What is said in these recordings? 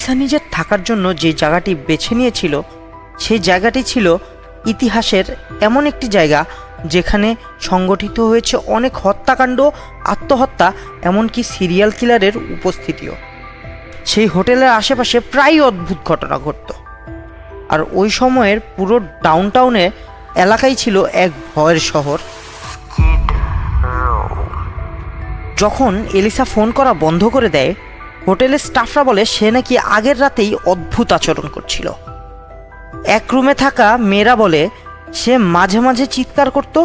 ELISA নিজের থাকার জন্য যে জায়গাটি বেছে নিয়েছিল সেই জায়গাটি ছিল ইতিহাসের এমন একটি জায়গা যেখানে সংগঠিত হয়েছে অনেক হত্যাকাণ্ড, আত্মহত্যা, এমনকি সিরিয়াল কিলারের উপস্থিতিও। সেই হোটেলের আশেপাশে প্রায় অদ্ভুত ঘটনা ঘটত। আর ওই সময়ের পুরো ডাউনটাউনে এলাকাই ছিল এক ভয়ের শহর। যখন এলিসা ফোন করা বন্ধ করে দেয়, হোটেলের স্টাফরা বলে সে নাকি আগের রাতেই অদ্ভুত আচরণ করছিল। এক রুমে থাকা মেয়েরা বলে সে মাঝে মাঝে চিৎকার করত,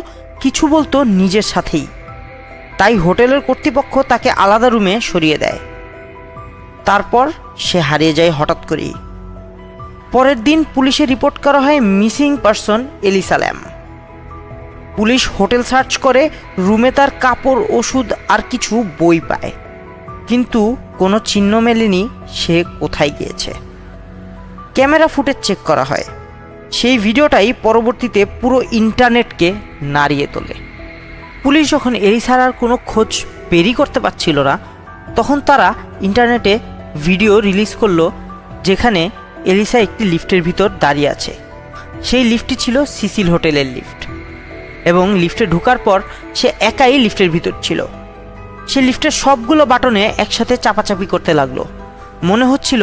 কিছু বলতো নিজের সাথেই। তাই হোটেলের কর্তৃপক্ষ তাকে আলাদা রুমে সরিয়ে দেয়। তারপর সে হারিয়ে যায় হঠাৎ করেই। পরের দিন পুলিশে রিপোর্ট করা হয় missing person Elisa Lam. Police hotel search করে, রুমে তার কাপড়, ওষুধ আর কিছু বই পায়, কিন্তু কোনো চিহ্ন মেলেনি সে কোথায় গিয়েছে। ক্যামেরা ফুটেজ চেক করা হয়, সেই ভিডিওটাই পরবর্তীতে পুরো ইন্টারনেটকে নাড়িয়ে তোলে। পুলিশ যখন এলিসার আর কোনো খোঁজ বেরই করতে পারছিল না, তখন তারা ইন্টারনেটে ভিডিও রিলিজ করলো যেখানে এলিসা একটি লিফটের ভিতর দাঁড়িয়ে আছে। সেই লিফটটি ছিল সিসিল হোটেলের লিফট, এবং লিফটে ঢোকার পর সে একাই লিফটের ভিতর ছিল। সে লিফটের সবগুলো বাটনে একসাথে চাপাচাপি করতে লাগলো। মনে হচ্ছিল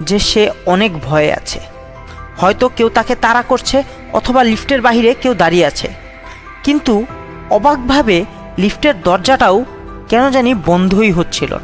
যে সে অনেক ভয়ে আছে, হয়তো কেউ তাকে তাড়া করছে অথবা লিফটের বাইরে কেউ দাঁড়িয়ে আছে। কিন্তু অবাকভাবে লিফটের দরজাটাও কেন জানি বন্ধই হচ্ছিল না।